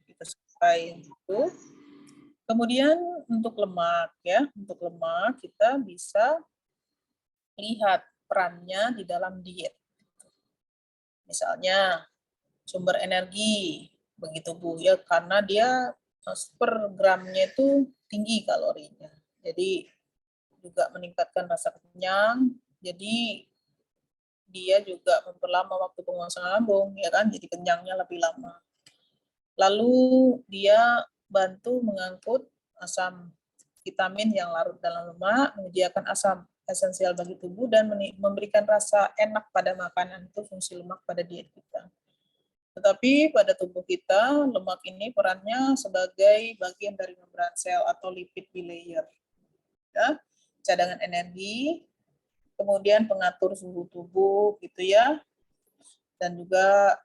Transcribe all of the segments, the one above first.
kita selesai itu. Kemudian untuk lemak ya, untuk lemak kita bisa lihat perannya di dalam diet. Misalnya sumber energi, begitu Bu ya, karena dia per gramnya itu tinggi kalorinya. Jadi juga meningkatkan rasa kenyang, jadi dia juga memperlama waktu pengosongan lambung ya kan, jadi kenyangnya lebih lama. Lalu dia bantu mengangkut asam vitamin yang larut dalam lemak, menyediakan asam esensial bagi tubuh dan memberikan rasa enak pada makanan, itu fungsi lemak pada diet kita. Tetapi pada tubuh kita, lemak ini perannya sebagai bagian dari membran sel atau lipid bilayer. Ya, cadangan energi, kemudian pengatur suhu tubuh gitu ya, dan juga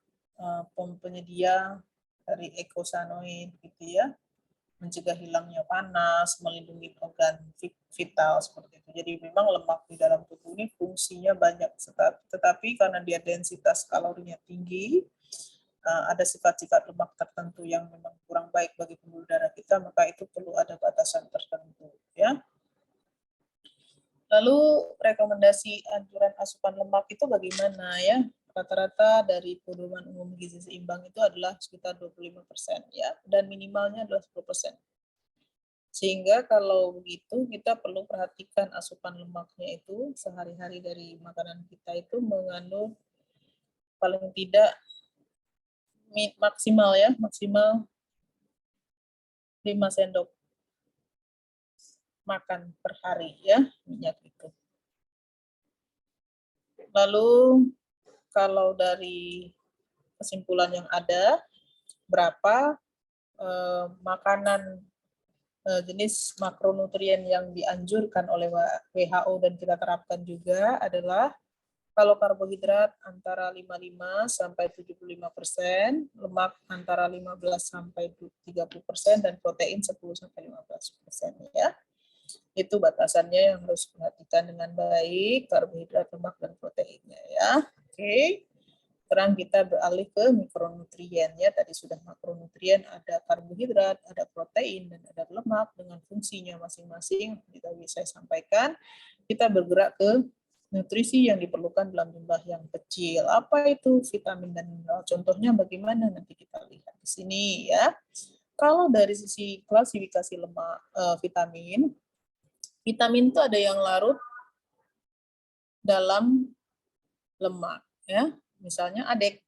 penyedia dari eikosanoid gitu ya, mencegah hilangnya panas, melindungi organ vital seperti itu. Jadi memang lemak di dalam tubuh ini fungsinya banyak, tetapi karena dia densitas kalorinya tinggi, ada sifat-sifat lemak tertentu yang memang kurang baik bagi pembuluh darah kita, maka itu perlu ada batasan tertentu ya. Lalu rekomendasi anjuran asupan lemak itu bagaimana ya? Rata-rata dari pedoman umum gizi seimbang itu adalah sekitar 25% ya, dan minimalnya adalah 10%. Sehingga kalau begitu kita perlu perhatikan asupan lemaknya itu sehari-hari dari makanan kita itu mengandung paling tidak maksimal 5 sendok makan per hari ya, minyak itu. Lalu kalau dari kesimpulan yang ada, berapa makanan jenis makronutrien yang dianjurkan oleh WHO dan kita terapkan juga adalah kalau karbohidrat antara 55 sampai 75%, lemak antara 15 sampai 30%, dan protein 10 sampai 15% ya. Itu batasannya yang harus diperhatikan dengan baik, karbohidrat, lemak, dan proteinnya ya. Oke. Sekarang kita beralih ke mikronutrien ya. Tadi sudah makronutrien, ada karbohidrat, ada protein, dan ada lemak dengan fungsinya masing-masing. Kita bisa sampaikan. Kita bergerak ke nutrisi yang diperlukan dalam jumlah yang kecil. Apa itu vitamin dan mineral? Contohnya bagaimana nanti kita lihat di sini ya. Kalau dari sisi klasifikasi lemak vitamin itu ada yang larut dalam lemak ya. Misalnya adek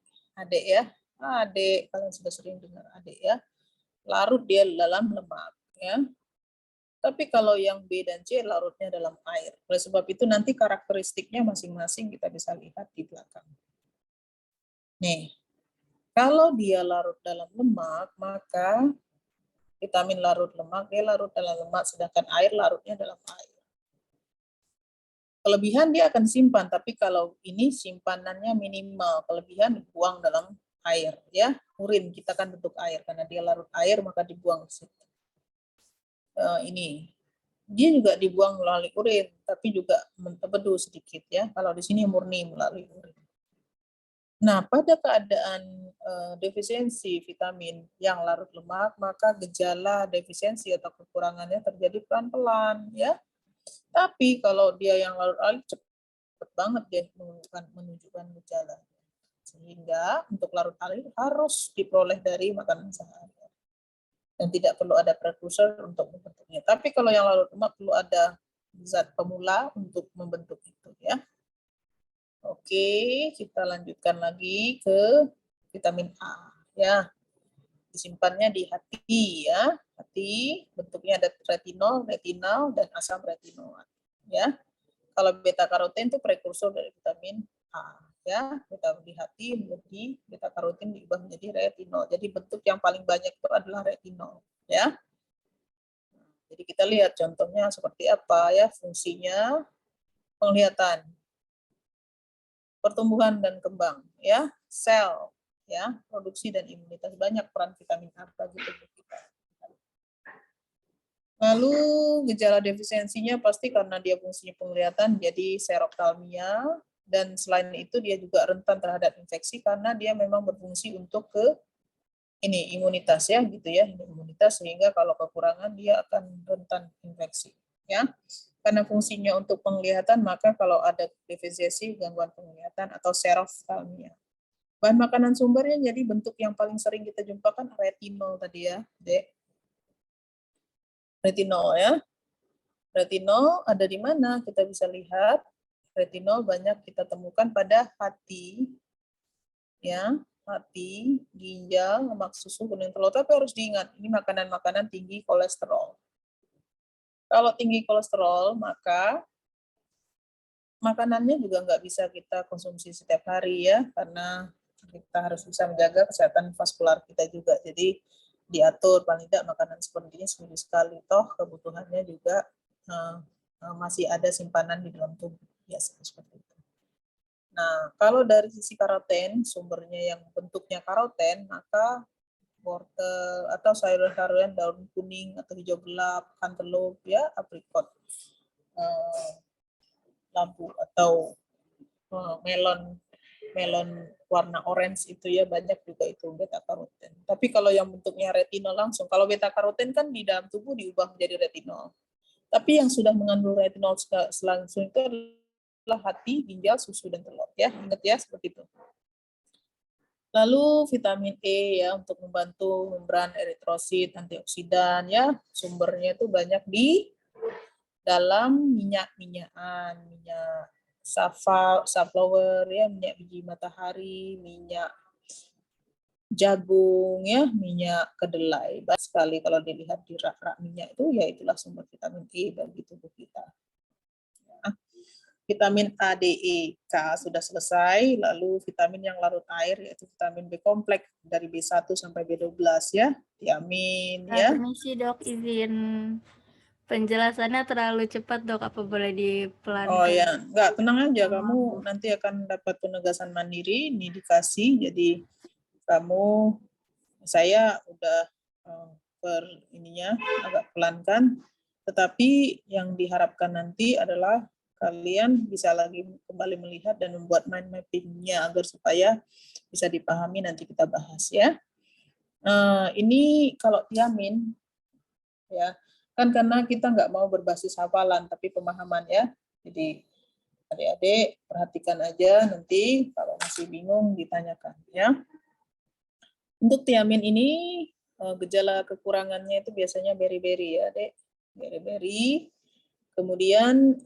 ya. Adek, kalian sudah sering dengar adek ya. Larut dia dalam lemak ya. Tapi kalau yang B dan C larutnya dalam air. Oleh sebab itu nanti karakteristiknya masing-masing kita bisa lihat di belakang. Nih, kalau dia larut dalam lemak, maka vitamin larut lemak, dia larut dalam lemak, sedangkan air larutnya dalam air. Kelebihan dia akan simpan, tapi kalau ini simpanannya minimal, kelebihan dibuang dalam air ya. Urin kita kan bentuk air, karena dia larut air maka dibuang ke situ. Ini dia juga dibuang melalui urin, tapi juga membedu sedikit ya. Kalau di sini murni melalui urin. Nah, pada keadaan defisiensi vitamin yang larut lemak, maka gejala defisiensi atau kekurangannya terjadi pelan-pelan ya. Tapi kalau dia yang larut-larut cepat banget dia menunjukkan gejala. Sehingga untuk larut air harus diperoleh dari makanan sehari. Dan tidak perlu ada prekursor untuk membentuknya. Tapi kalau yang larut lemak perlu ada zat pemula untuk membentuk itu ya. Oke, kita lanjutkan lagi ke vitamin A ya. Disimpannya di hati ya. Hati bentuknya ada retinal, dan asam retinoat ya. Kalau beta karoten itu prekursor dari vitamin A ya. Kita di hati menjadi beta karoten diubah menjadi retinol. Jadi bentuk yang paling banyak itu adalah retinol ya. Jadi kita lihat contohnya seperti apa ya fungsinya. Penglihatan, pertumbuhan dan kembang ya, sel ya, produksi dan imunitas, banyak peran vitamin A bagi tubuh kita. Lalu gejala defisiensinya pasti karena dia fungsinya penglihatan, jadi seroktalmia, dan selain itu dia juga rentan terhadap infeksi karena dia memang berfungsi untuk ke ini imunitas ya gitu ya, imunitas, sehingga kalau kekurangan dia akan rentan infeksi ya. Karena fungsinya untuk penglihatan, maka kalau ada defisiensi gangguan penglihatan atau seroftalmia. Bahan makanan sumbernya jadi bentuk yang paling sering kita jumpakan retinol tadi ya, Dek. Retinol ya. Retinol ada di mana? Kita bisa lihat retinol banyak kita temukan pada hati ya, hati, ginjal, lemak susu, kuning telur. Tapi harus diingat, ini makanan-makanan tinggi kolesterol. Kalau tinggi kolesterol, maka makanannya juga nggak bisa kita konsumsi setiap hari ya, karena kita harus bisa menjaga kesehatan vaskular kita juga. Jadi diatur paling tidak makanan seperti ini seminggu sekali. Toh kebutuhannya juga masih ada simpanan di dalam tubuh. Biasa seperti itu. Nah, kalau dari sisi karoten, sumbernya yang bentuknya karoten, maka wortel atau sayuran-sayuran daun kuning atau hijau gelap, cantaloupe ya, aprikot, lampu atau melon warna orange itu ya, banyak juga itu beta karoten. Tapi kalau yang bentuknya retinol langsung, kalau beta karoten kan di dalam tubuh diubah menjadi retinol. Tapi yang sudah mengandung retinol langsung itu adalah hati, ginjal, susu, dan telur ya. Ingat ya seperti itu. Lalu vitamin E ya untuk membantu membran eritrosit, antioksidan ya. Sumbernya itu banyak di dalam minyak-minyakan, minyak sunflower ya, minyak biji matahari, minyak jagung ya, minyak kedelai. Banyak sekali kalau dilihat di rak-rak minyak itu, ya itulah sumber vitamin E bagi tubuh kita. Ya. Vitamin A, D, E, K sudah selesai, lalu vitamin yang larut air yaitu vitamin B kompleks dari B1 sampai B12 ya, tiamin ya. Permisi dok, izin penjelasannya terlalu cepat dok, apa boleh dipelankan? Oh ya, enggak, tenang aja, kamu nanti akan dapat penegasan mandiri, ini dikasih, jadi kamu, saya udah ininya agak pelankan, tetapi yang diharapkan nanti adalah kalian bisa lagi kembali melihat dan membuat mind mapping-nya agar supaya bisa dipahami, nanti kita bahas ya. Ini kalau tiamin ya, kan karena kita nggak mau berbasis hafalan tapi pemahaman ya. Jadi adik-adik perhatikan aja, nanti kalau masih bingung ditanyakan ya. Untuk tiamin ini gejala kekurangannya itu biasanya beri-beri ya, Dek. Beri-beri. Kemudian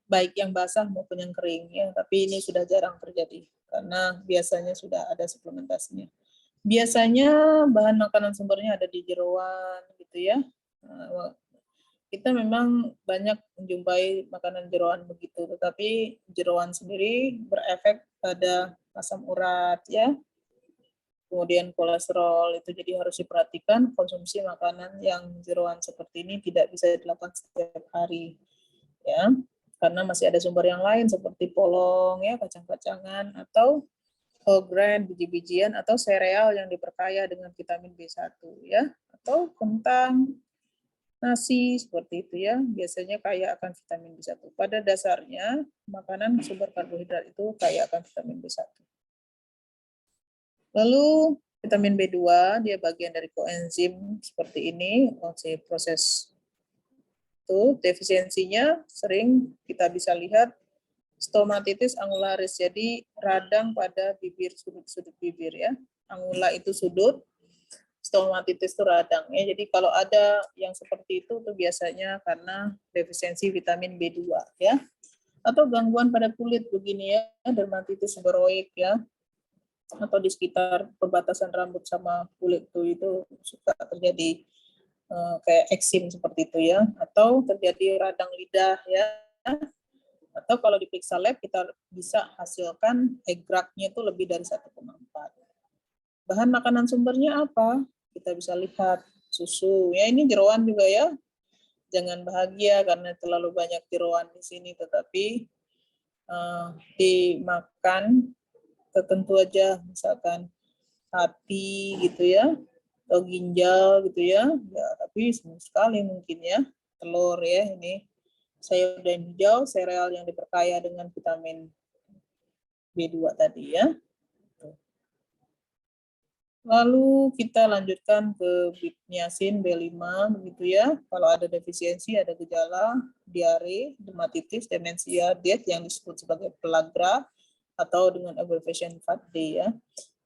baik yang basah maupun yang kering ya, tapi ini sudah jarang terjadi karena biasanya sudah ada suplementasinya. Biasanya bahan makanan sumbernya ada di jeroan gitu ya. Kita memang banyak menjumpai makanan jeroan begitu, tetapi jeroan sendiri berefek pada asam urat ya, kemudian kolesterol, itu jadi harus diperhatikan konsumsi makanan yang jeroan seperti ini tidak bisa dilakukan setiap hari ya, karena masih ada sumber yang lain seperti polong ya, kacang-kacangan, atau whole grain, biji-bijian, atau sereal yang diperkaya dengan vitamin B1 ya, atau kentang, nasi seperti itu ya, biasanya kaya akan vitamin B1. Pada dasarnya makanan sumber karbohidrat itu kaya akan vitamin B1. Lalu vitamin B2 dia bagian dari koenzim seperti ini, proses itu defisiensinya sering kita bisa lihat stomatitis angularis, jadi radang pada bibir, sudut-sudut bibir ya. Angula itu sudut, stomatitis itu radang ya. Jadi kalau ada yang seperti itu tuh biasanya karena defisiensi vitamin B2 ya. Atau gangguan pada kulit begini ya, dermatitis seborrheic ya. Atau di sekitar perbatasan rambut sama kulit tuh itu suka terjadi kayak eksim seperti itu ya, atau terjadi radang lidah ya. Atau kalau diperiksa lab kita bisa hasilkan egraknya itu lebih dari 1,4. Bahan makanan sumbernya apa? Kita bisa lihat susu. Ya ini jeroan juga ya. Jangan bahagia karena terlalu banyak jeroan di sini, tetapi dimakan tertentu aja, misalkan hati gitu ya, atau ginjal gitu ya. Ya tapi semua sekali mungkin ya. Telur ya, ini sayur dan hijau, sereal yang diperkaya dengan vitamin B2 tadi ya. Lalu kita lanjutkan ke niacin B5 begitu ya. Kalau ada defisiensi, ada gejala diare, dermatitis, demensia, DET yang disebut sebagai pellagra atau dengan abbreviation FAD ya.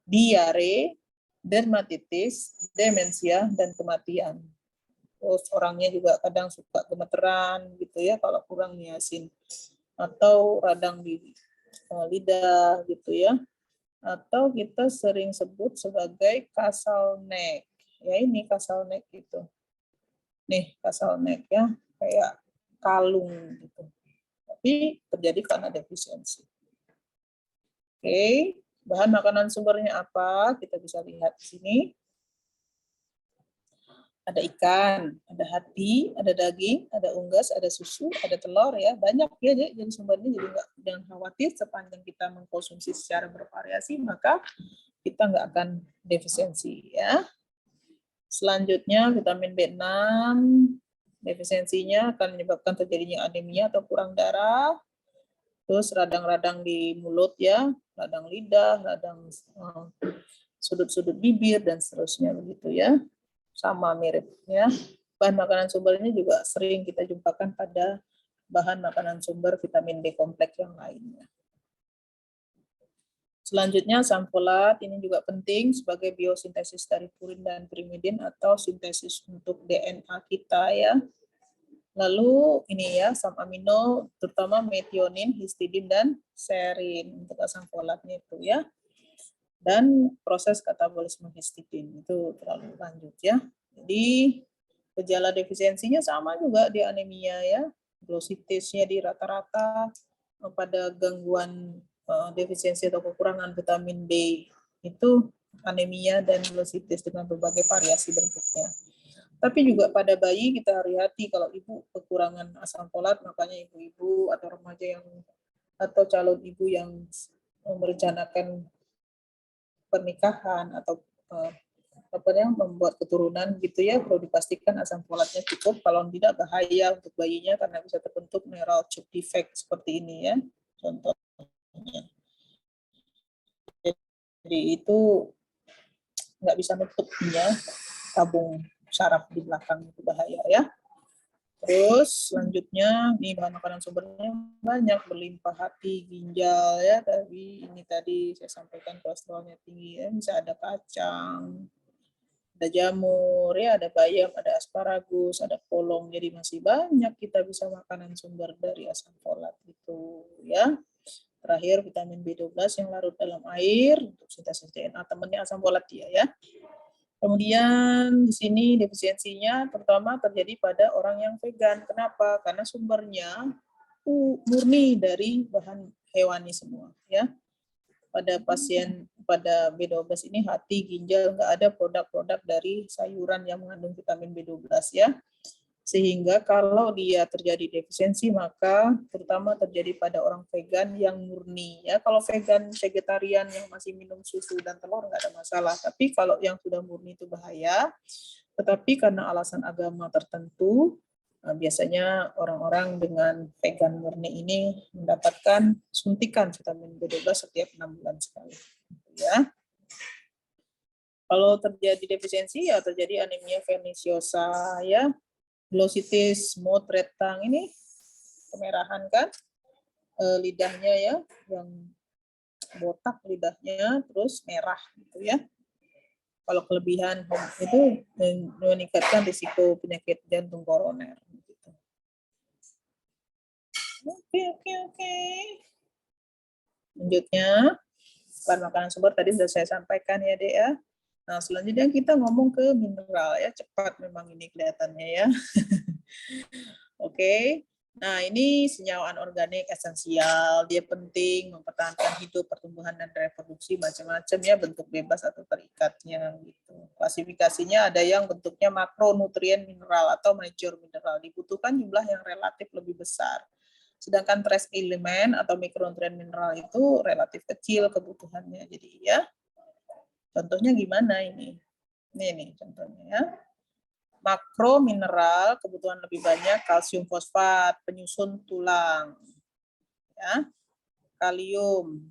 Diare, dermatitis, demensia, dan kematian. Terus orangnya juga kadang suka gemeteran gitu ya kalau kurang niacin, atau radang di lidah gitu ya. Atau kita sering sebut sebagai castle neck. Ya ini castle neck itu. Nih castle neck ya, kayak kalung gitu. Tapi terjadi karena defisiensi. Oke, bahan makanan sumbernya apa? Kita bisa lihat di sini. Ada ikan, ada hati, ada daging, ada unggas, ada susu, ada telur ya. Banyak ya jadi sumbernya, jadi jangan khawatir sepanjang kita mengkonsumsi secara bervariasi maka kita nggak akan defisiensi ya. Selanjutnya vitamin B6 defisiensinya akan menyebabkan terjadinya anemia atau kurang darah. Terus radang-radang di mulut ya, radang lidah, radang sudut-sudut bibir dan seterusnya begitu ya. Sama mirip ya. Bahan makanan sumbernya juga sering kita jumpakan pada bahan makanan sumber vitamin B kompleks yang lainnya. Selanjutnya asam folat ini juga penting sebagai biosintesis dari purin dan pirimidin atau sintesis untuk DNA kita ya. Lalu ini ya asam amino terutama metionin, histidin dan serin untuk asam folatnya itu ya. Dan proses katabolisme histidin itu terlalu lanjut ya. Jadi gejala defisiensinya sama juga di anemia ya. Glositisnya di rata-rata pada gangguan defisiensi atau kekurangan vitamin B itu anemia dan glositis dengan berbagai variasi bentuknya. Tapi juga pada bayi kita hati-hati kalau ibu kekurangan asam folat, makanya ibu-ibu atau remaja yang atau calon ibu yang merencanakan pernikahan atau membuat keturunan gitu ya, perlu dipastikan asam folatnya cukup, kalau tidak bahaya untuk bayinya karena bisa terbentuk neural tube defect seperti ini ya contohnya. Jadi itu nggak bisa nutup ya tabung saraf di belakang, itu bahaya ya. Terus selanjutnya nih bahan makanan sumbernya banyak, berlimpah hati, ginjal ya, tapi ini tadi saya sampaikan kolesterolnya tinggi ya, bisa ada kacang, ada jamur ya, ada bayam, ada asparagus, ada polong, jadi masih banyak kita bisa makanan sumber dari asam folat itu ya. Terakhir vitamin B12 yang larut dalam air untuk sintesis DNA, temannya asam folat dia ya. Kemudian di sini defisiensinya terutama terjadi pada orang yang vegan. Kenapa? Karena sumbernya murni dari bahan hewani semua ya. Pada pasien pada B12 ini hati, ginjal, nggak ada produk-produk dari sayuran yang mengandung vitamin B12 ya. Sehingga kalau dia terjadi defisiensi maka terutama terjadi pada orang vegan yang murni ya. Kalau vegan vegetarian yang masih minum susu dan telur nggak ada masalah, tapi kalau yang sudah murni itu bahaya. Tetapi karena alasan agama tertentu biasanya orang-orang dengan vegan murni ini mendapatkan suntikan vitamin B12 setiap 6 bulan sekali ya. Kalau terjadi defisiensi ya terjadi anemia perniciosa ya. Glositis, mood, red tongue ini kemerahan kan lidahnya ya, yang botak lidahnya, terus merah gitu ya. Kalau kelebihan itu meningkatkan risiko penyakit jantung koroner. Gitu. Oke. Lanjutnya, bahan makanan sumber tadi sudah saya sampaikan ya Dek ya. Nah selanjutnya kita ngomong ke mineral ya, cepat memang ini kelihatannya ya. Oke. Nah, ini senyawa anorganik esensial, dia penting mempertahankan hidup, pertumbuhan dan reproduksi macam-macam ya, bentuk bebas atau terikatnya gitu. Klasifikasinya ada yang bentuknya makronutrien mineral atau major mineral, dibutuhkan jumlah yang relatif lebih besar. Sedangkan trace elemen atau mikronutrien mineral itu relatif kecil kebutuhannya. Jadi ya, contohnya gimana ini? Ini nih contohnya ya. Makro mineral kebutuhan lebih banyak kalsium fosfat, penyusun tulang, ya, kalium,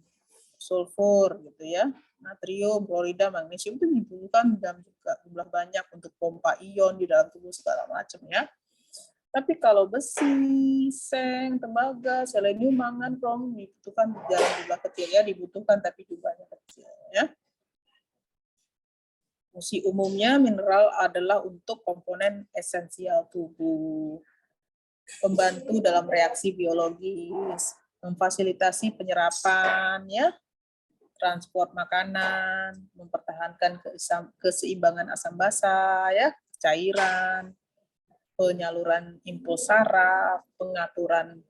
sulfur gitu ya. natrium, klorida, magnesium itu dibutuhkan dalam juga jumlah banyak untuk pompa ion di dalam tubuh segala macam ya. Tapi kalau besi, seng, tembaga, selenium, mangan, krom dibutuhkan dalam jumlah kecil ya, dibutuhkan tapi jumlahnya kecil ya. Fungsi umumnya mineral adalah untuk komponen esensial tubuh, membantu dalam reaksi biologis, memfasilitasi penyerapan ya, transport makanan, mempertahankan keseimbangan asam basa ya, cairan, penyaluran impuls saraf, pengaturan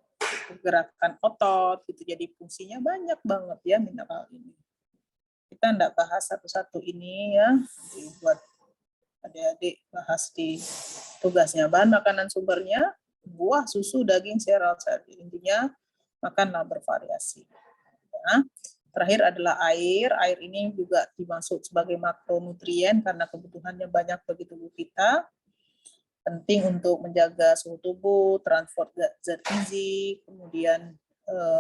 gerakan otot gitu. Jadi fungsinya banyak banget ya mineral ini. Kita enggak bahas satu-satu ini ya, buat adik-adik bahas di tugasnya. Bahan makanan sumbernya buah, susu, daging, sereal, intinya makanlah bervariasi. Ya. Terakhir adalah air. Air ini juga dimaksud sebagai makronutrien karena kebutuhannya banyak bagi tubuh kita. Penting untuk menjaga suhu tubuh, transport zat gizi, kemudian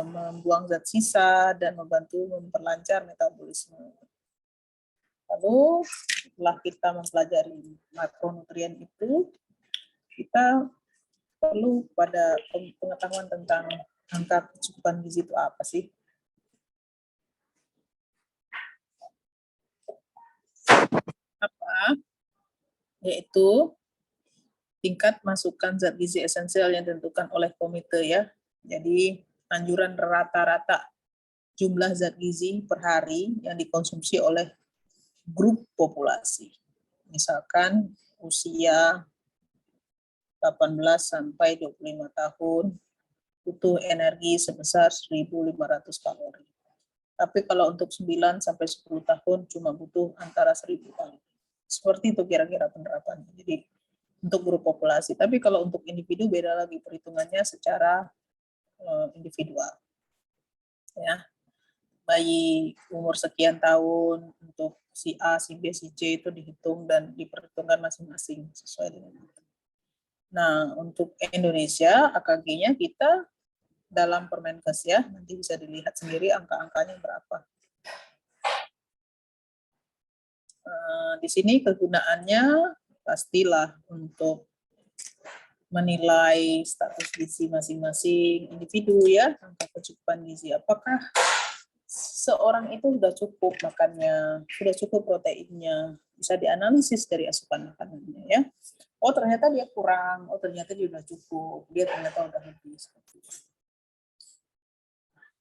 membuang zat sisa, dan membantu memperlancar metabolisme. Lalu setelah kita mempelajari makronutrien itu, kita perlu pada pengetahuan tentang angka kecukupan gizi itu apa sih? Apa? Yaitu tingkat masukan zat gizi esensial yang ditentukan oleh komite ya. Jadi anjuran rata-rata jumlah zat gizi per hari yang dikonsumsi oleh grup populasi. Misalkan usia 18 sampai 25 tahun butuh energi sebesar 1.500 kalori. Tapi kalau untuk 9 sampai 10 tahun cuma butuh antara 1.000 kalori. Seperti itu kira-kira penerapannya. Jadi untuk grup populasi. Tapi kalau untuk individu beda lagi perhitungannya secara individual. Ya. Bayi umur sekian tahun untuk si A, si B, si C itu dihitung dan diperhitungkan masing-masing sesuai dengan itu. Nah, untuk Indonesia AKG-nya kita dalam Permenkes ya, nanti bisa dilihat sendiri angka-angkanya berapa. Di sini kegunaannya pastilah untuk menilai status gizi masing-masing individu ya, angka kecukupan gizi. Apakah seorang itu sudah cukup makannya, sudah cukup proteinnya, bisa dianalisis dari asupan makanannya ya. Oh ternyata dia kurang, oh ternyata dia sudah cukup, dia ternyata sudah lebih.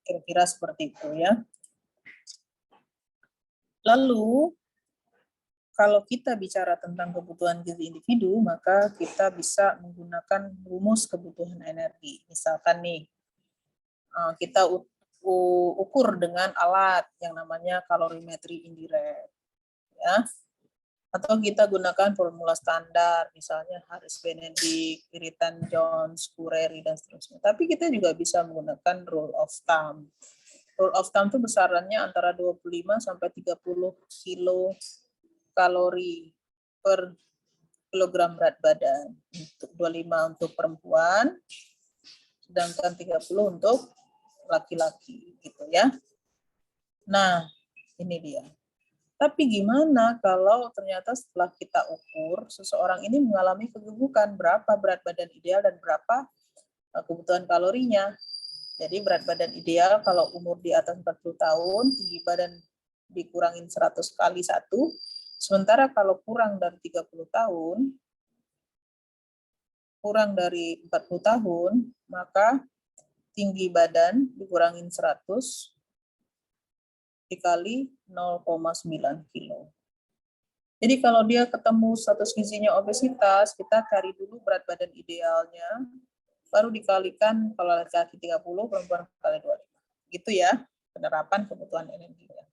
Kira-kira seperti itu ya. Lalu kalau kita bicara tentang kebutuhan gizi individu, maka kita bisa menggunakan rumus kebutuhan energi. Misalkan nih, kita ukur dengan alat yang namanya kalorimetri indirect, ya. Atau kita gunakan formula standar, misalnya Harris-Benedict, Iritan-Jones, Curry, dan seterusnya. Tapi kita juga bisa menggunakan rule of thumb. Rule of thumb itu besarannya antara 25 sampai 30 kilo kalori per kilogram berat badan. Untuk 25 untuk perempuan, sedangkan 30 untuk laki-laki gitu ya. Nah, ini dia. Tapi gimana kalau ternyata setelah kita ukur, seseorang ini mengalami kegemukan, berapa berat badan ideal dan berapa kebutuhan kalorinya. Jadi berat badan ideal kalau umur di atas 40 tahun, tinggi badan dikurangin 100 kali 1, sementara kalau kurang dari 30 tahun, kurang dari 40 tahun, maka tinggi badan dikurangin 100 dikali 0,9 kilo. Jadi kalau dia ketemu status gizinya obesitas, kita cari dulu berat badan idealnya, baru dikalikan kalau laki-laki 30, perempuan kali 25. Gitu ya, penerapan kebutuhan energinya.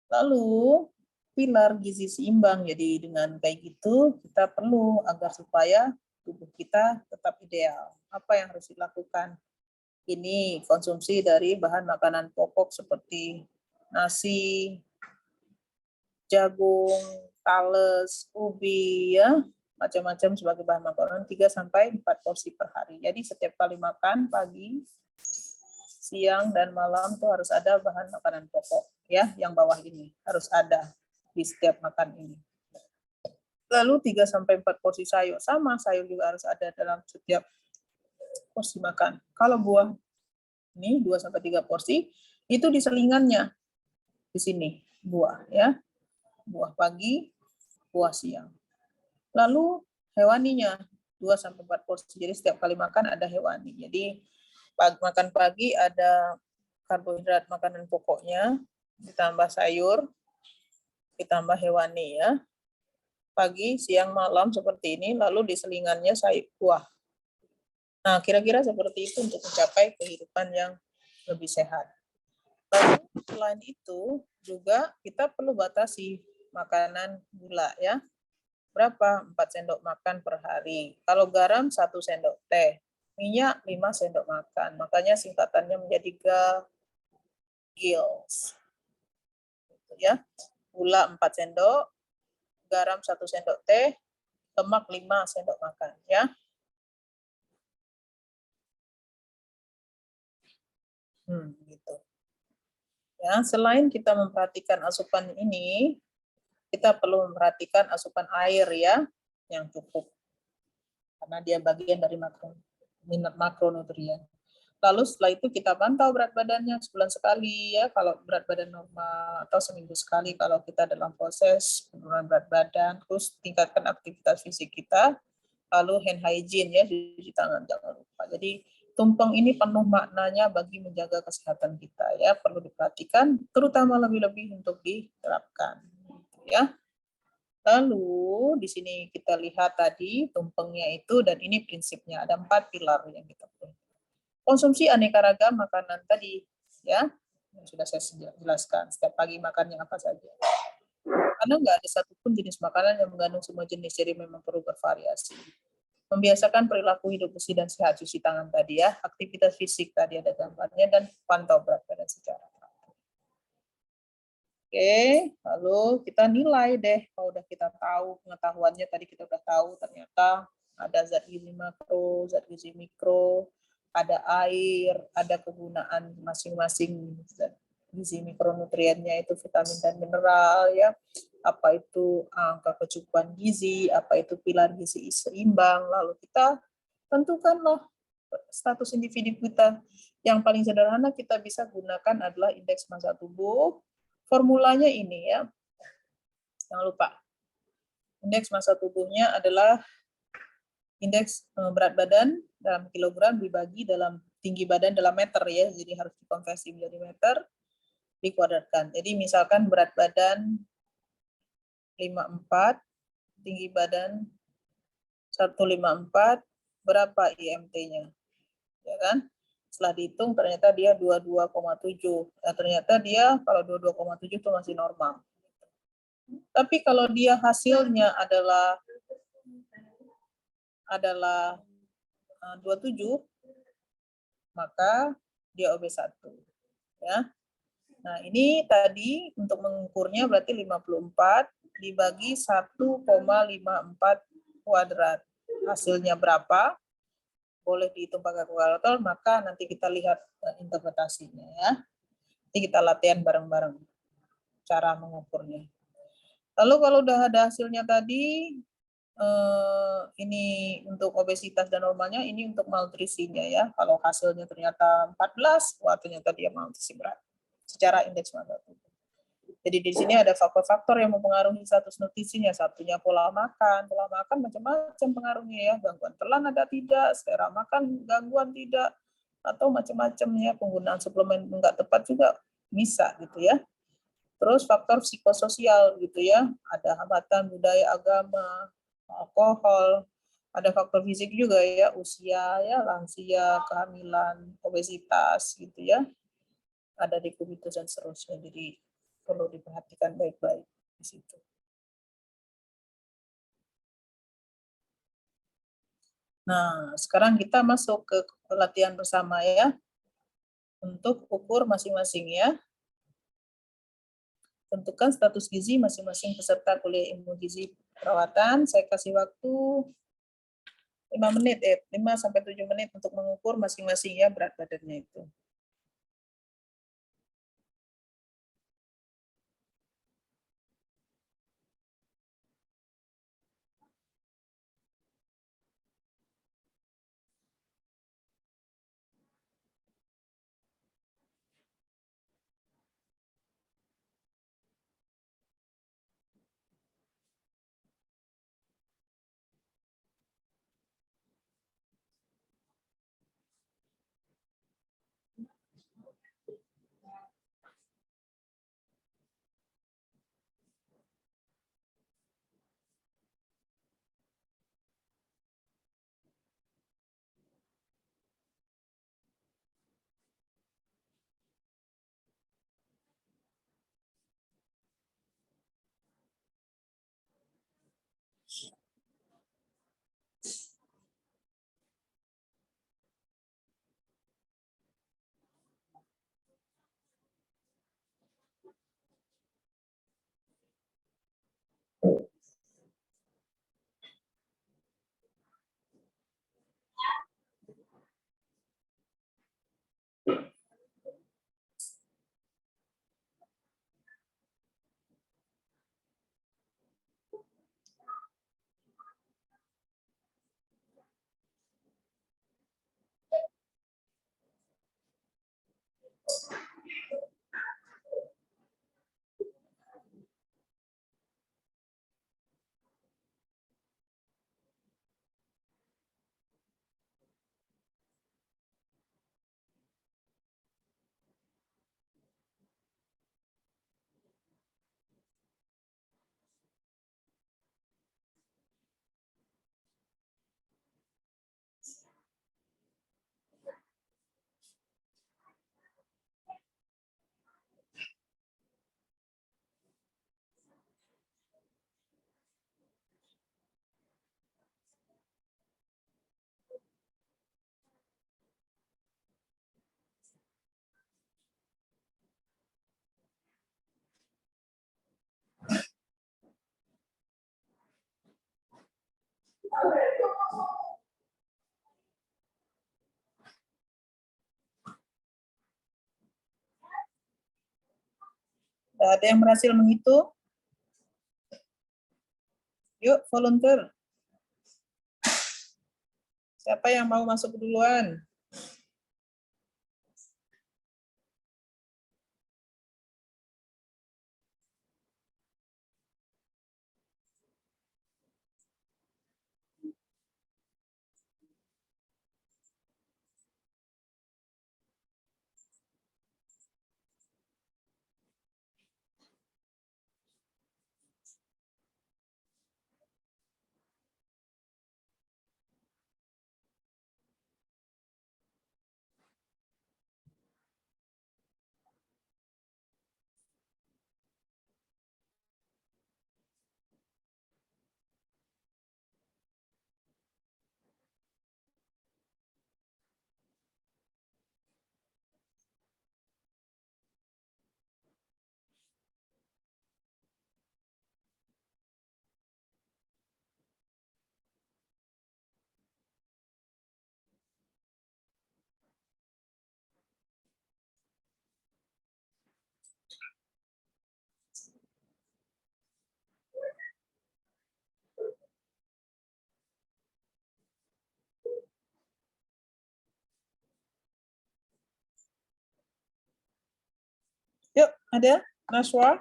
Lalu, pilar gizi seimbang. Jadi dengan kayak gitu, kita perlu agar supaya tubuh kita tetap ideal. Apa yang harus dilakukan? Ini konsumsi dari bahan makanan pokok seperti nasi, jagung, tales, ubi ya, macam-macam sebagai bahan makanan 3 sampai 4 porsi per hari. Jadi setiap kali makan pagi siang dan malam tuh harus ada bahan makanan pokok ya, yang bawah ini harus ada di setiap makan ini. Lalu 3 sampai 4 porsi sayur, sama sayur juga harus ada dalam setiap porsi makan. Kalau buah ini 2 sampai 3 porsi itu di selingannya. Di sini buah ya. Buah pagi, buah siang. Lalu hewaninya 2 sampai 4 porsi. Jadi setiap kali makan ada hewani. Jadi makan pagi ada karbohidrat makanan pokoknya, ditambah sayur, ditambah hewani ya. Pagi, siang, malam seperti ini, lalu di selingannya sayur buah. Nah, kira-kira seperti itu untuk mencapai kehidupan yang lebih sehat. Lalu selain itu juga kita perlu batasi makanan gula ya. Berapa? 4 sendok makan per hari. Kalau garam 1 sendok teh. Minyak 5 sendok makan. Makanya singkatannya menjadi GILS. Ya. Gula 4 sendok, garam 1 sendok teh, lemak 5 sendok makan ya. Gitu. Ya, selain kita memperhatikan asupan ini, kita perlu memperhatikan asupan air ya yang cukup. Karena dia bagian dari makronutrien. Lalu setelah itu kita pantau berat badannya sebulan sekali ya, kalau berat badan normal, atau seminggu sekali kalau kita dalam proses penurunan berat badan. Terus tingkatkan aktivitas fisik kita, lalu hand hygiene ya, cuci tangan jangan lupa. Jadi tumpeng ini penuh maknanya bagi menjaga kesehatan kita ya, perlu diperhatikan, terutama lebih-lebih untuk diterapkan ya. Lalu di sini kita lihat tadi tumpengnya itu, dan ini prinsipnya ada 4 pilar yang kita punya. Konsumsi aneka ragam makanan tadi ya, yang sudah saya jelaskan. Setiap pagi makan yang apa saja. Karena nggak ada satupun jenis makanan yang mengandung semua jenis, jadi memang perlu bervariasi. Membiasakan perilaku hidup bersih dan sehat, cuci tangan tadi ya, aktivitas fisik tadi ada gambarnya, dan pantau berat badan secara teratur. Oke, lalu kita nilai deh, kalau udah kita tahu pengetahuannya tadi, kita udah tahu ternyata ada zat gizi makro, zat gizi mikro, ada air, ada kegunaan masing-masing zat gizi mikronutriennya itu vitamin dan mineral ya, apa itu angka kecukupan gizi, apa itu pilar gizi seimbang, lalu kita tentukanlah status individu kita. Yang paling sederhana kita bisa gunakan adalah indeks massa tubuh. Formulanya ini ya, jangan lupa. Indeks massa tubuhnya adalah indeks berat badan dalam kilogram dibagi dalam tinggi badan dalam meter ya, jadi harus dikonversi menjadi meter, dikuadratkan. Jadi misalkan berat badan 54, tinggi badan 154, berapa IMT-nya? Ya kan? Setelah dihitung ternyata dia 22,7. Nah, ternyata dia kalau 22,7 itu masih normal. Tapi kalau dia hasilnya adalah 27, maka dia OB1 ya. Nah, ini tadi untuk mengukurnya berarti 54 dibagi 1,54 kuadrat. Hasilnya berapa? Boleh dihitung pakai kalkulator, maka nanti kita lihat interpretasinya ya. Nanti kita latihan bareng-bareng cara mengukurnya. Lalu kalau udah ada hasilnya tadi, ini untuk obesitas dan normalnya, ini untuk malnutrisinya ya. Kalau hasilnya ternyata 14, wah ternyata dia malnutrisi berat secara indeks massa tubuh. Jadi di sini ada faktor-faktor yang mempengaruhi status nutrisinya. Satunya pola makan macam-macam pengaruhnya ya. Gangguan telan ada tidak, selera makan gangguan tidak, atau macam-macam ya. Penggunaan suplemen enggak tepat juga bisa gitu ya. Terus faktor psikososial gitu ya. Ada hambatan budaya, agama, alkohol, ada faktor fisik juga ya, usia ya, lansia, kehamilan, obesitas gitu ya. Ada dekubitus dan seterusnya. Jadi perlu diperhatikan baik-baik di situ. Nah, sekarang kita masuk ke latihan bersama ya. Untuk ukur masing-masing ya. Tentukan status gizi masing-masing peserta kuliah ilmu gizi perawatan. Saya kasih waktu 5 menit, 5 sampai 7 menit untuk mengukur masing-masing ya berat badannya itu. Tidak ada yang berhasil menghitung? Yuk, volunteer. Siapa yang mau masuk duluan? Yuk, ada? Nashwa?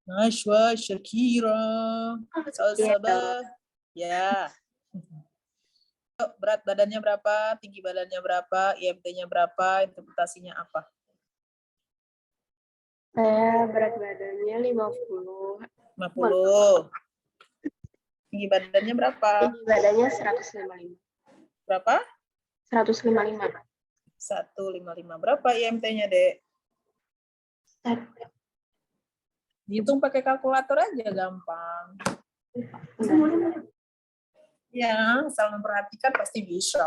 Nashwa, Shakira, Salsabah. Ya. Yuk, berat badannya berapa? Tinggi badannya berapa? IMT-nya berapa? Interpretasinya apa? Saya berat badannya 50. 50. Tinggi badannya berapa? Tinggi badannya 155. Berapa? 155. 155. Berapa IMT-nya, Dek? Dihitung pakai kalkulator aja, gampang. Ya, asal memperhatikan pasti bisa.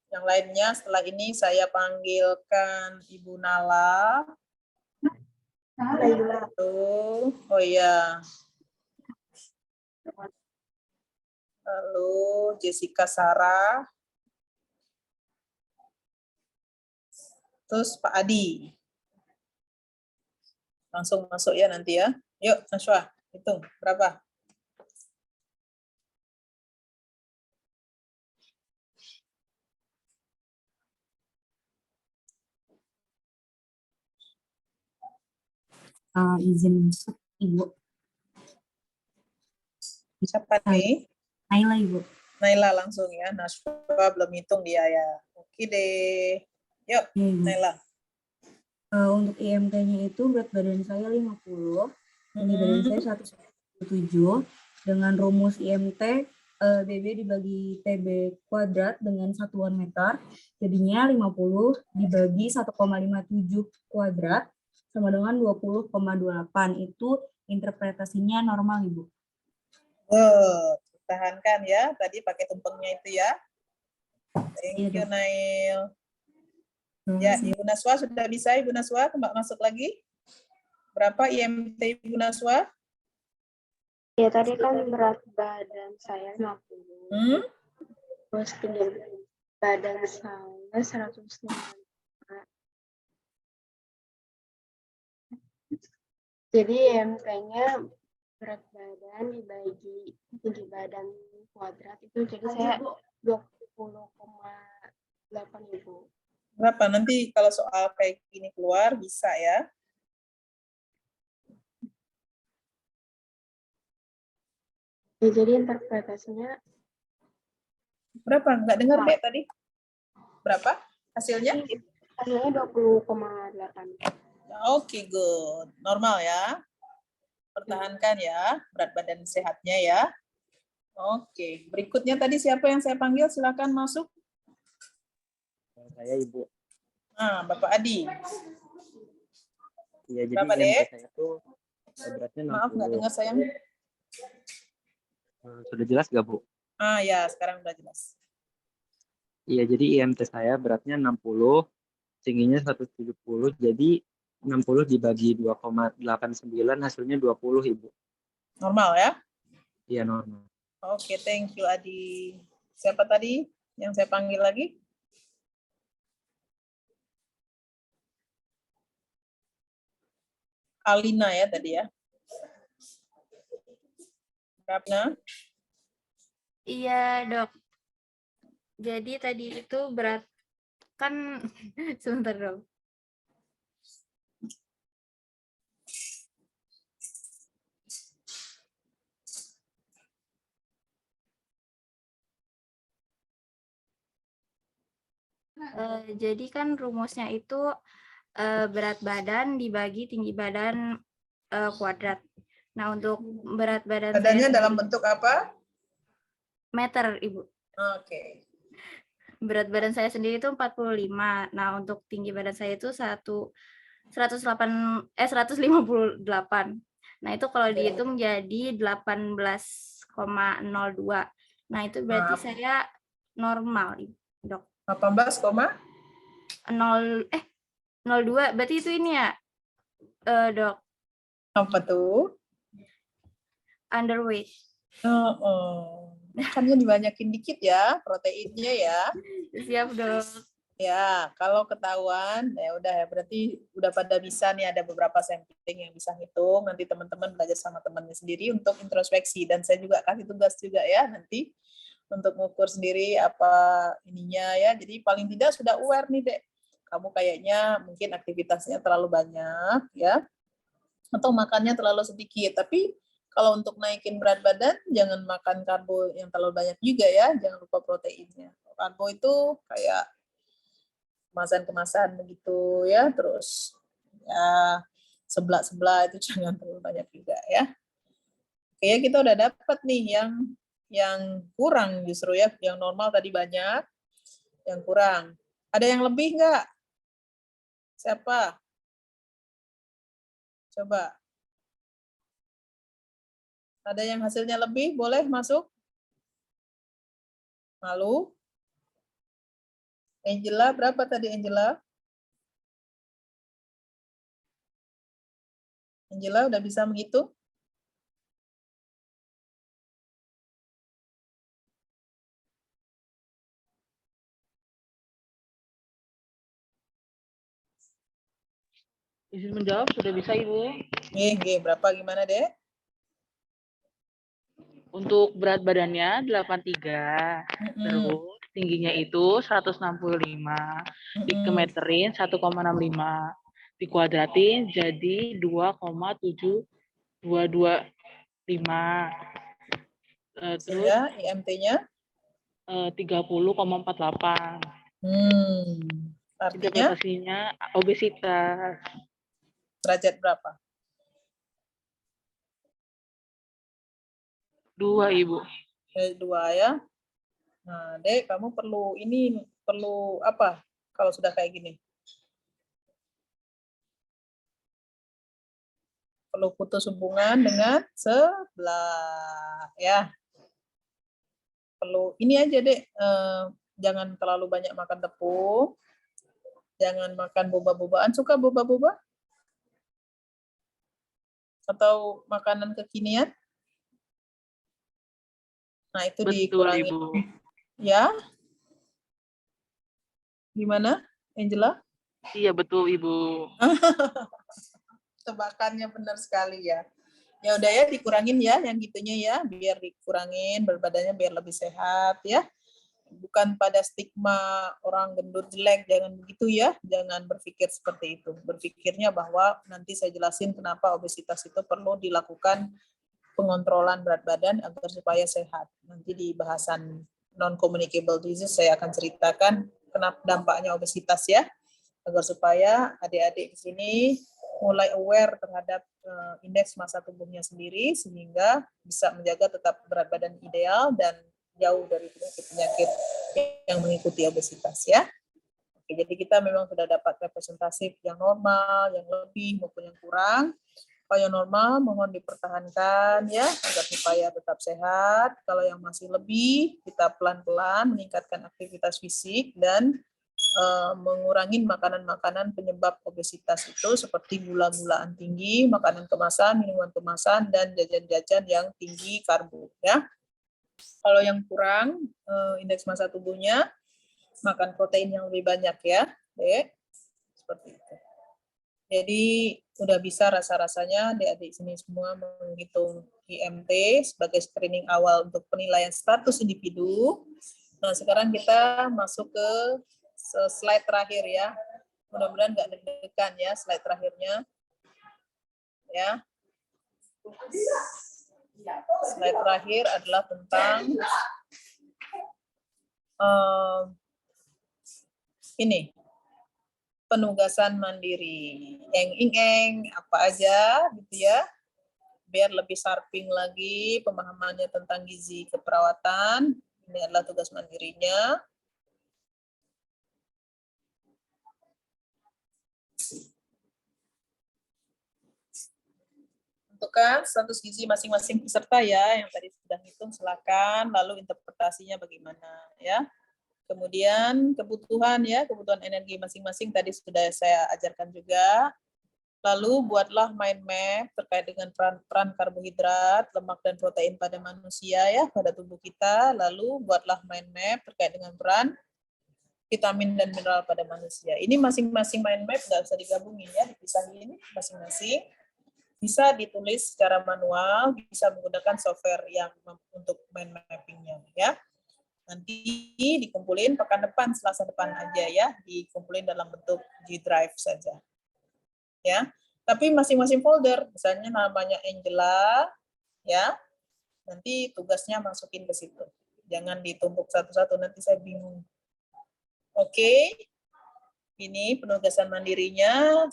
Yang lainnya setelah ini saya panggilkan Ibu Nala. Lalu, oh ya. Lalu Jessica Sarah. Terus Pak Adi. Langsung masuk ya nanti ya. Yuk, Nashwa, hitung berapa? Izin Ibu. Siapa nih? Naila Ibu. Naila langsung ya. Nashwa belum hitung dia ya. Oke deh. Yuk, Ya, Ibu. Naila. Untuk IMT-nya itu berat badan saya 50, tinggi badan saya 197. Dengan rumus IMT, BB dibagi TB kuadrat dengan satuan meter, jadinya 50 dibagi 1,57 kuadrat sama dengan 20,28. Itu interpretasinya normal, Ibu. Tahankan ya. Tadi pakai tumpengnya itu ya. Thank you, Nail. Ya, Ibu Nashwa sudah bisa, Ibu Nashwa, masuk lagi. Berapa IMT Ibu Nashwa? Ya, tadi kan berat badan saya 50. Terus tinggi badan saya 105. Jadi IMT-nya berat badan dibagi tinggi badan kuadrat itu jadi saya 20,8 Ibu. Berapa? Nanti kalau soal kayak gini keluar bisa ya. Ya, jadi interpretasinya berapa? Nggak dengar Dek tadi. Berapa hasilnya? hasilnya 20,8. Oke, good. Normal ya. Pertahankan ya berat badan sehatnya ya. Oke, berikutnya tadi siapa yang saya panggil? Silakan masuk. Saya Ibu. Nah, Bapak Adi. Iya, jadi Berapa, IMT Dek? saya tuh beratnya 60. Maaf, nggak dengar sayang. Sudah jelas nggak, Bu? Ah ya, sekarang udah jelas. Iya, jadi IMT saya beratnya 60, tingginya 170, jadi 60 dibagi 2,89 hasilnya 20, Ibu. Normal ya? Iya, normal. Oke, thank you Adi. Siapa tadi yang saya panggil lagi? Alina ya tadi ya. Rapna? Iya, Dok. Jadi tadi itu berat kan sebentar, Dok. Jadi kan rumusnya itu berat badan dibagi tinggi badan kuadrat. Nah, untuk berat badan Badannya saya dalam sendiri, bentuk apa? meter, Ibu. Oke. Berat badan saya sendiri itu 45. Nah, untuk tinggi badan saya itu 158. Nah, itu kalau dihitung jadi 18,02. Nah, itu berarti saya normal, Dok. 18, 02, berarti itu ini ya, Dok, apa tuh? underweight. Makannya dibanyakin dikit ya, proteinnya ya. Siap, Dok. Ya, kalau ketahuan, ya udah ya, berarti udah pada bisa nih, ada beberapa sampling yang bisa hitung. Nanti teman-teman belajar sama temannya sendiri untuk introspeksi. Dan saya juga kasih tugas juga ya, nanti untuk mengukur sendiri apa ininya ya. Jadi paling tidak sudah aware nih, Dek. Kamu kayaknya mungkin aktivitasnya terlalu banyak ya, atau makannya terlalu sedikit. Tapi kalau untuk naikin berat badan, jangan makan karbo yang terlalu banyak juga ya, jangan lupa proteinnya. Karbo itu kayak kemasan-kemasan begitu ya, terus ya sebelah-sebelah itu jangan terlalu banyak juga ya. Oke, kita udah dapat nih yang kurang justru ya, yang normal tadi banyak, yang kurang. Ada yang lebih nggak? Siapa? Coba. Ada yang hasilnya lebih, boleh masuk? Malu? Angela, berapa tadi Angela? Angela udah bisa menghitung? Izin menjawab, sudah bisa Ibu. Berapa gimana, Dek? Untuk berat badannya 83, terus tingginya itu 165, dikemeterin 1,65, dikuadratin jadi 2,7225. Terus Ya, IMT-nya? 30,48. Artinya Interpretasinya obesitas. derajat berapa? 2, Ibu. 2 ya. Nah, Dek, kamu perlu apa kalau sudah kayak gini? Perlu putus hubungan dengan sebelah ya. Perlu ini aja, Dek, jangan terlalu banyak makan tepung. Jangan makan boba-bobaan. Suka boba-boba? Atau makanan kekinian? Nah, itu Betul, dikurangi. Ibu. Ya? Gimana, Angela? Iya, betul, Ibu. Tebakannya benar sekali ya. Ya udah ya, dikurangin ya yang gitunya ya, biar dikurangin, berbadannya biar lebih sehat ya. Bukan pada stigma orang gendut jelek, jangan begitu ya, jangan berpikir seperti itu. Berpikirnya bahwa nanti saya jelasin kenapa obesitas itu perlu dilakukan pengontrolan berat badan agar supaya sehat. Nanti di bahasan non-communicable disease saya akan ceritakan kenapa dampaknya obesitas ya, agar supaya adik-adik di sini mulai aware terhadap indeks massa tubuhnya sendiri, sehingga bisa menjaga tetap berat badan ideal dan jauh dari penyakit-penyakit yang mengikuti obesitas ya. Oke, jadi kita memang sudah dapat representatif yang normal, yang lebih maupun yang kurang. Kalau yang normal mohon dipertahankan ya agar supaya tetap sehat. Kalau yang masih lebih, kita pelan-pelan meningkatkan aktivitas fisik dan mengurangi makanan-makanan penyebab obesitas itu seperti gula-gulaan tinggi, makanan kemasan, minuman kemasan, dan jajan-jajan yang tinggi karbo. Ya. Kalau yang kurang indeks massa tubuhnya, makan protein yang lebih banyak ya, Dek. Seperti itu. Jadi udah bisa rasa-rasanya adik-adik sini semua menghitung IMT sebagai screening awal untuk penilaian status individu. Nah, sekarang kita masuk ke slide terakhir ya. Mudah-mudahan nggak deg-degan ya slide terakhirnya. Ya. Slide terakhir adalah tentang ini. Penugasan mandiri. Eng apa aja gitu ya. Biar lebih sharping lagi pemahamannya tentang gizi keperawatan. Ini adalah tugas mandirinya. Tentukan status gizi masing-masing peserta ya, yang tadi sudah hitung silakan, lalu interpretasinya bagaimana ya. Kemudian kebutuhan ya, kebutuhan energi masing-masing tadi sudah saya ajarkan juga. Lalu buatlah mind map terkait dengan peran karbohidrat, lemak dan protein pada manusia ya, pada tubuh kita. Lalu buatlah mind map terkait dengan peran vitamin dan mineral pada manusia. Ini masing-masing mind map nggak usah digabungin ya, dipisahin masing-masing. Bisa ditulis secara manual, bisa menggunakan software yang untuk mind mapping-nya ya. Nanti dikumpulin pekan depan, Selasa depan aja ya, dikumpulin dalam bentuk G Drive saja. Ya. Tapi masing-masing folder, misalnya namanya Angela, ya. Nanti tugasnya masukin ke situ. Jangan ditumpuk satu-satu, nanti saya bingung. Oke. Ini penugasan mandirinya,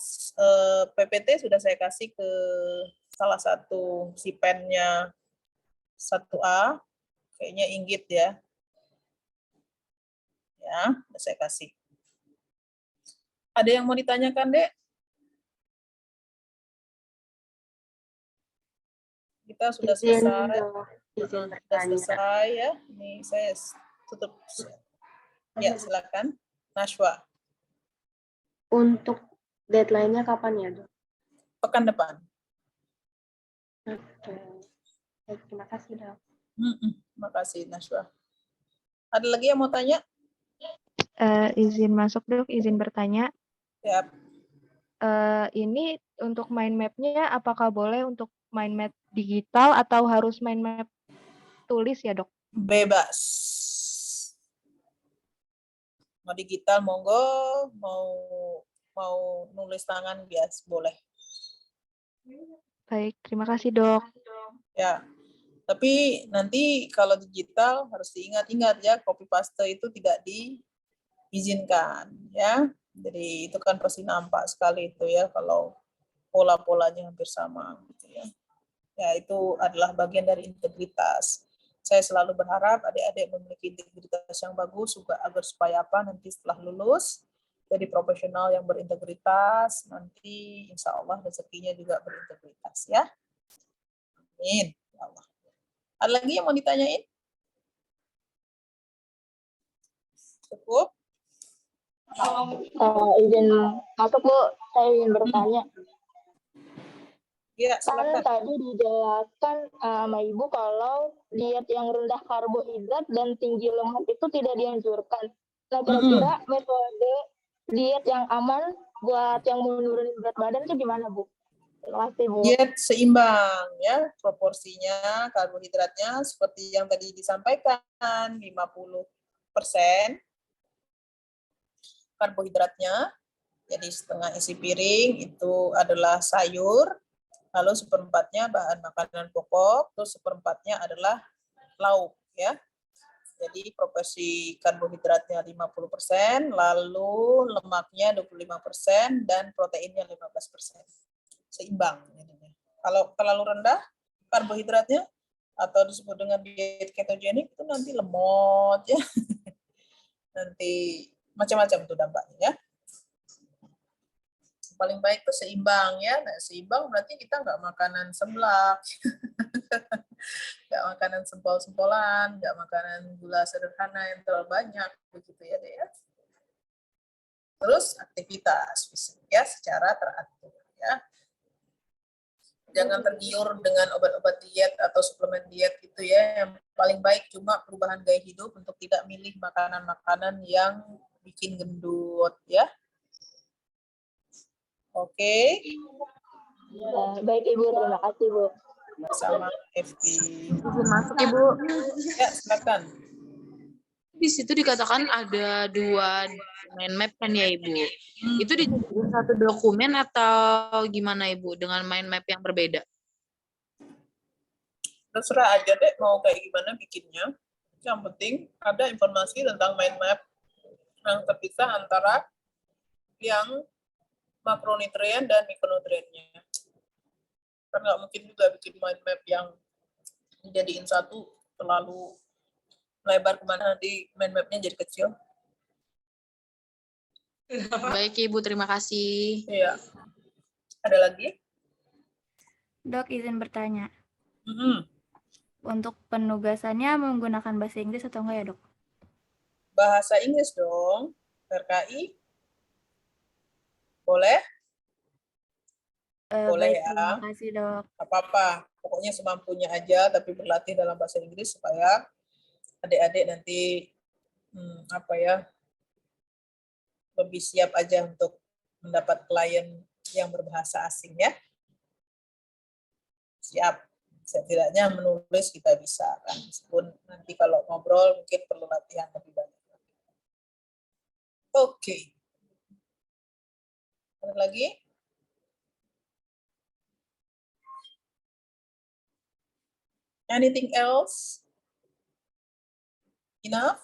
PPT sudah saya kasih ke salah satu si pennya 1A, kayaknya Inggit ya. Ya, sudah saya kasih. Ada yang mau ditanyakan, Dek? Kita sudah selesai. Izin Sudah bertanya. selesai ya. Ini saya tutup. Ya, silakan. Nashwa. Untuk deadline-nya kapan ya, Dok? Pekan depan. Oke. Baik, terima kasih, Dok. Terima kasih, Nashwa. Ada lagi yang mau tanya? Izin masuk, Dok, izin bertanya. Siap. Ini untuk mind map-nya apakah boleh untuk mind map digital atau harus mind map tulis ya, Dok? Bebas. Mau digital monggo, mau nulis tangan bias boleh. Baik, terima kasih, Dok. Ya. Tapi nanti kalau digital harus diingat-ingat ya, copy paste itu tidak diizinkan ya. Jadi itu kan pasti nampak sekali itu ya kalau pola-polanya hampir sama gitu ya. Ya itu adalah bagian dari integritas. Saya selalu berharap adik-adik memiliki integritas yang bagus juga agar supaya apa nanti setelah lulus jadi profesional yang berintegritas, nanti insya Allah rezekinya juga berintegritas ya. Amin. Ya Allah. Ada lagi yang mau ditanyain? Cukup? Izin masuk, Bu. Saya ingin bertanya. Ya, Kan silakan. tadi dijelaskan sama Ibu kalau diet yang rendah karbohidrat dan tinggi lemak itu tidak dianjurkan. Nah, kira-kira metode diet yang aman buat yang menurunin berat badan itu gimana, Bu? Terima kasih, Bu. Diet seimbang ya, proporsinya karbohidratnya seperti yang tadi disampaikan 50% karbohidratnya, jadi setengah isi piring itu adalah sayur, lalu seperempatnya bahan makanan pokok, terus seperempatnya adalah lauk ya. Jadi proporsi karbohidratnya 50%, lalu lemaknya 25% dan proteinnya 15%. Seimbang jadinya. Kalau terlalu rendah karbohidratnya atau disebut dengan diet ketogenik itu nanti lemot ya. Nanti macam-macam tuh dampaknya ya. Paling baik tuh seimbang ya. Nah, seimbang berarti kita nggak makanan seblak, nggak makanan sempol-sempolan, nggak makanan gula sederhana yang terlalu banyak begitu ya deh ya. Terus aktivitas fisik ya secara teratur ya. Jangan tergiur dengan obat-obat diet atau suplemen diet gitu ya. Yang paling baik cuma perubahan gaya hidup untuk tidak milih makanan-makanan yang bikin gendut ya. Oke, Ya, baik Ibu, terima kasih Bu. sama Evi. Izin masuk Ibu. Ya, silakan. Di situ dikatakan ada 2 mind map kan ya Ibu. Itu dijadikan satu dokumen atau gimana Ibu dengan mind map yang berbeda? Terserah aja deh mau kayak gimana bikinnya. Yang penting ada informasi tentang mind map yang terpisah antara yang makronutrien dan mikronutriennya. Kan nggak mungkin juga bikin mind map yang dijadiin satu terlalu lebar kemana, nanti mind mapnya jadi kecil. Baik Ibu, terima kasih. Iya. Ada lagi? Dok, izin bertanya. Mhm. Untuk penugasannya menggunakan bahasa Inggris atau enggak ya, Dok? Bahasa Inggris dong, RKI. Boleh? Boleh Baik, ya. terima kasih, Dok. Gak apa-apa. Pokoknya semampunya aja, tapi berlatih dalam bahasa Inggris supaya adik-adik nanti lebih siap aja untuk mendapat klien yang berbahasa asing ya. Siap. Setidaknya menulis kita bisa kan. Meskipun nanti kalau ngobrol mungkin perlu latihan lebih banyak. Oke. Ada lagi? Anything else? Enough?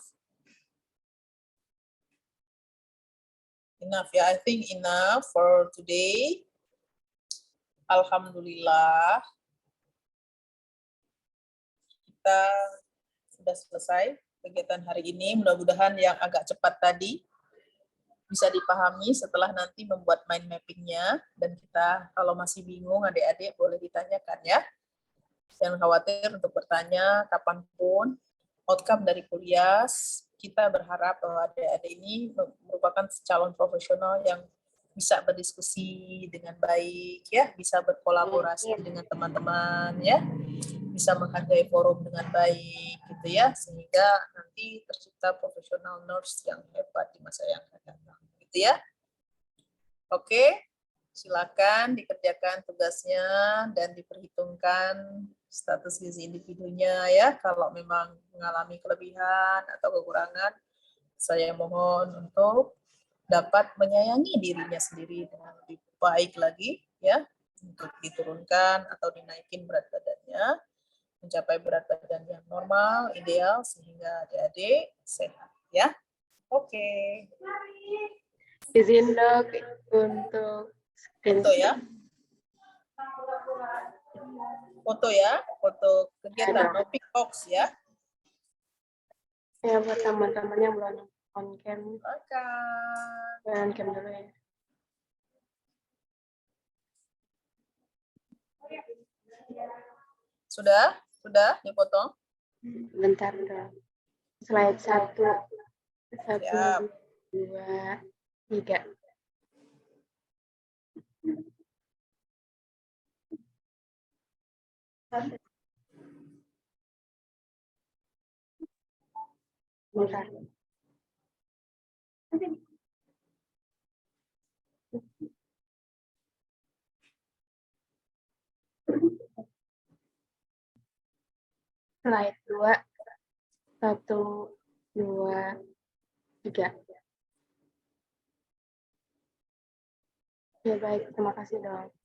Enough ya, I think enough for today. Alhamdulillah. Kita sudah selesai kegiatan hari ini. Mudah-mudahan yang agak cepat tadi bisa dipahami setelah nanti membuat mind mapping-nya. Dan kita kalau masih bingung adik-adik boleh ditanyakan ya. Jangan khawatir untuk bertanya kapanpun. Outcome dari kuliah, kita berharap bahwa adik-adik ini merupakan calon profesional yang bisa berdiskusi dengan baik, ya, bisa berkolaborasi dengan teman-teman, ya, bisa menghargai forum dengan baik, gitu ya, sehingga nanti tercipta profesional nurse yang hebat di masa yang akan datang, gitu ya. Oke, silakan dikerjakan tugasnya dan diperhitungkan status gizi individunya ya. Kalau memang mengalami kelebihan atau kekurangan, saya mohon untuk dapat menyayangi dirinya sendiri dengan lebih baik lagi ya, untuk diturunkan atau dinaikin berat badannya, mencapai berat badan yang normal, ideal, sehingga adik-adik sehat ya. Oke. Izin Dok untuk Foto ya. Foto ya, foto kegiatan no pic box ya. ya buat teman-teman yang belum on cam, Makan. on cam dulu ya. Sudah? Sudah dipotong? Bentar Dok. Slide 1, Siap. 2, 3. Bentar. Slide 2, 1, 2, 3. Ya baik, terima kasih Dok.